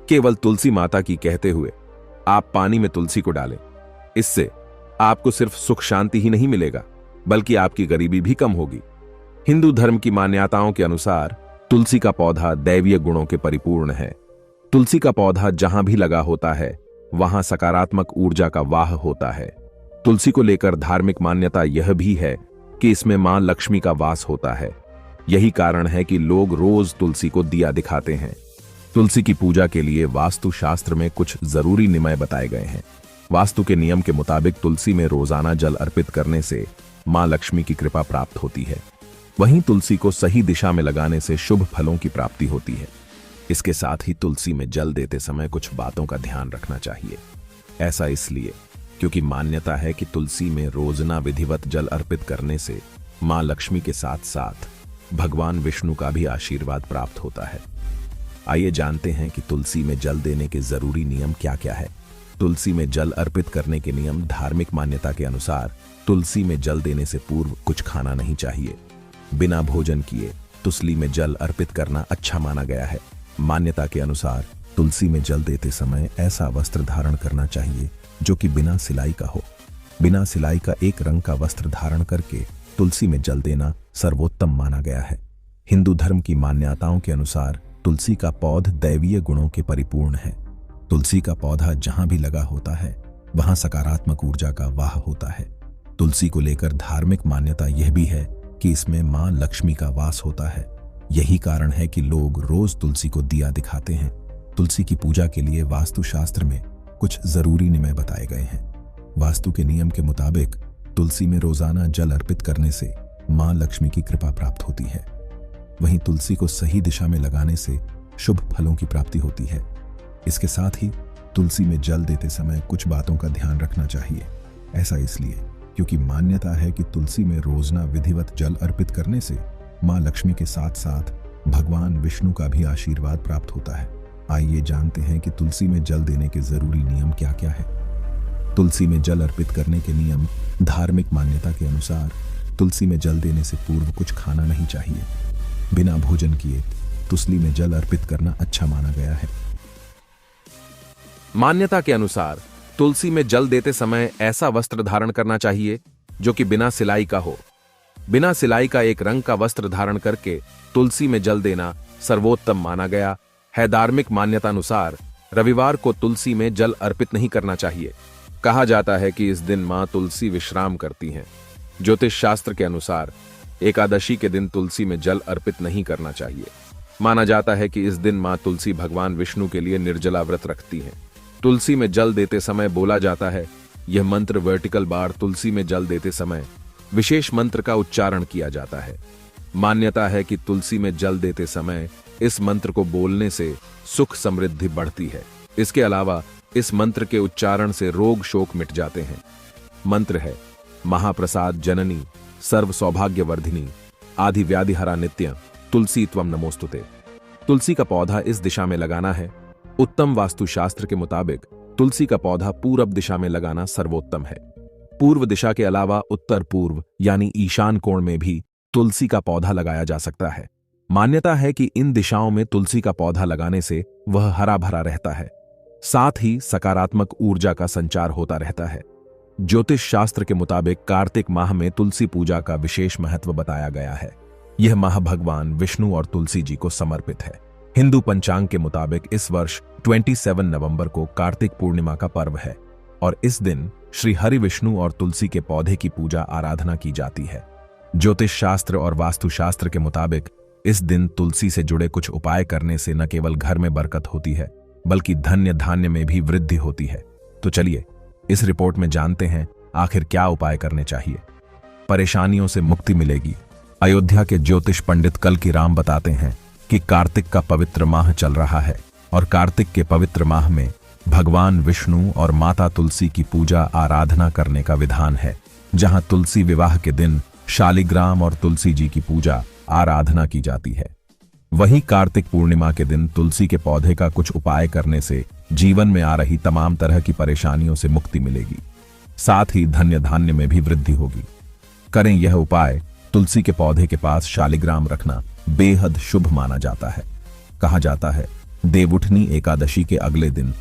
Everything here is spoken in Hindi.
केवल तुलसी माता की कहते हुए आप पानी में तुलसी को डालें। इससे आपको सिर्फ सुख शांति ही नहीं मिलेगा, बल्कि आपकी गरीबी भी कम होगी। हिंदू धर्म की मान्यताओं के अनुसार तुलसी का पौधा दैवीय गुणों के परिपूर्ण है। तुलसी का पौधा जहां भी लगा होता है वहां सकारात्मक ऊर्जा का वाह होता है। तुलसी को लेकर धार्मिक मान्यता यह भी है कि इसमें मां लक्ष्मी का वास होता है। यही कारण है कि लोग रोज तुलसी को दिया दिखाते हैं। तुलसी की पूजा के लिए वास्तु शास्त्र में कुछ जरूरी नियम बताए गए हैं। वास्तु के नियम के मुताबिक तुलसी में रोजाना जल अर्पित करने से मां लक्ष्मी की कृपा प्राप्त होती है। वहीं तुलसी को सही दिशा में लगाने से शुभ फलों की प्राप्ति होती है। इसके साथ ही तुलसी में जल देते समय कुछ बातों का ध्यान रखना चाहिए। ऐसा इसलिए क्योंकि मान्यता है कि तुलसी में रोजाना विधिवत जल अर्पित करने से मां लक्ष्मी के साथ साथ भगवान विष्णु का भी आशीर्वाद प्राप्त होता है। आइए जानते हैं कि तुलसी में जल देने के जरूरी नियम क्या क्या है। तुलसी में जल अर्पित करने के नियम। धार्मिक मान्यता के अनुसार तुलसी में जल देने से पूर्व कुछ खाना नहीं चाहिए। बिना भोजन किए तुलसी में जल अर्पित करना अच्छा माना गया है। मान्यता के अनुसार तुलसी में जल देते समय ऐसा वस्त्र धारण करना चाहिए जो कि बिना सिलाई का हो। बिना सिलाई का एक रंग का वस्त्र धारण करके तुलसी में जल देना सर्वोत्तम माना गया है। हिंदू धर्म की मान्यताओं के अनुसार तुलसी का पौधा दैवीय गुणों के परिपूर्ण है। तुलसी का पौधा जहां भी लगा होता है वहां सकारात्मक ऊर्जा का वाह होता है। तुलसी को लेकर धार्मिक मान्यता यह भी है कि इसमें मां लक्ष्मी का वास होता है। यही कारण है कि लोग रोज तुलसी को दिया दिखाते हैं। तुलसी की पूजा के लिए वास्तु शास्त्र में कुछ जरूरी नियम बताए गए हैं। वास्तु के नियम के मुताबिक तुलसी में रोजाना जल अर्पित करने से मां लक्ष्मी की कृपा प्राप्त होती है। वहीं तुलसी को सही दिशा में लगाने से शुभ फलों की प्राप्ति होती है। इसके साथ ही तुलसी में जल देते समय कुछ बातों का ध्यान रखना चाहिए। ऐसा इसलिए क्योंकि मान्यता है कि तुलसी में रोजाना विधिवत जल अर्पित करने से मां लक्ष्मी के साथ साथ भगवान विष्णु का भी आशीर्वाद प्राप्त होता है। आइए जानते हैं कि तुलसी में जल देने के जरूरी नियम क्या क्या है। तुलसी में जल अर्पित करने के नियम। धार्मिक मान्यता के अनुसार तुलसी में जल देने से पूर्व कुछ खाना नहीं चाहिए। बिना भोजन किए तुलसी में जल अर्पित करना अच्छा माना गया है। मान्यता के अनुसार तुलसी में जल देते समय ऐसा वस्त्र धारण करना चाहिए जो कि बिना सिलाई का हो। बिना सिलाई का एक रंग का वस्त्र धारण करके तुलसी में जल देना सर्वोत्तम माना गया है। धार्मिक मान्यता अनुसार रविवार को तुलसी में जल अर्पित नहीं करना चाहिए। कहा जाता है कि इस दिन मां तुलसी विश्राम करती हैं। ज्योतिष शास्त्र के अनुसार एकादशी के दिन तुलसी में जल अर्पित नहीं करना चाहिए। माना जाता है कि इस दिन मां तुलसी भगवान विष्णु के लिए निर्जला व्रत रखती हैं। तुलसी में जल देते समय बोला जाता है यह मंत्र वर्टिकल बार। तुलसी में जल देते समय विशेष मंत्र का उच्चारण किया जाता है। मान्यता है कि तुलसी में जल देते समय इस मंत्र को बोलने से सुख समृद्धि बढ़ती है। इसके अलावा इस मंत्र के उच्चारण से रोग शोक मिट जाते हैं। मंत्र है महाप्रसाद जननी सर्व सौभाग्यवर्धिनी आदि व्याधि हरा नित्य तुलसी त्वम नमोस्तुते। तुलसी का पौधा इस दिशा में लगाना है। उत्तम वास्तुशास्त्र के मुताबिक तुलसी का पौधा पूरब दिशा में लगाना सर्वोत्तम है। पूर्व दिशा के अलावा उत्तर पूर्व यानी ईशान कोण में भी तुलसी का पौधा लगाया जा सकता है। मान्यता है कि इन दिशाओं में तुलसी का पौधा लगाने से वह हरा भरा रहता है, साथ ही सकारात्मक ऊर्जा का संचार होता रहता है। ज्योतिष शास्त्र के मुताबिक कार्तिक माह में तुलसी पूजा का विशेष महत्व बताया गया है। यह माह भगवान विष्णु और तुलसी जी को समर्पित है। हिंदू पंचांग के मुताबिक इस वर्ष 27 नवंबर को कार्तिक पूर्णिमा का पर्व है और इस दिन श्री हरि विष्णु और तुलसी के पौधे की पूजा आराधना की जाती है। ज्योतिष शास्त्र और वास्तुशास्त्र के मुताबिक इस दिन तुलसी से जुड़े कुछ उपाय करने से न केवल घर में बरकत होती है बल्कि धन्य धान्य में भी वृद्धि होती है। तो चलिए इस रिपोर्ट में जानते हैं आखिर क्या उपाय करने चाहिए। परेशानियों से मुक्ति मिलेगी। अयोध्या के ज्योतिष पंडित कल की राम बताते हैं कि कार्तिक का पवित्र माह चल रहा है और कार्तिक के पवित्र माह में भगवान विष्णु और माता तुलसी की पूजा आराधना करने का विधान है। जहां तुलसी विवाह के दिन शालिग्राम और तुलसी जी की पूजा आराधना की जाती है, वहीं कार्तिक पूर्णिमा के दिन तुलसी के पौधे का कुछ उपाय करने से जीवन में आ रही तमाम तरह की परेशानियों से मुक्ति मिलेगी, साथ ही धन्य धान्य में भी वृद्धि होगी। करें यह उपाय। तुलसी के पौधे के पास शालिग्राम रखना बेहद शुभ माना जाता है। कहा जाता है देवउठनी एकादशी के अगले दिन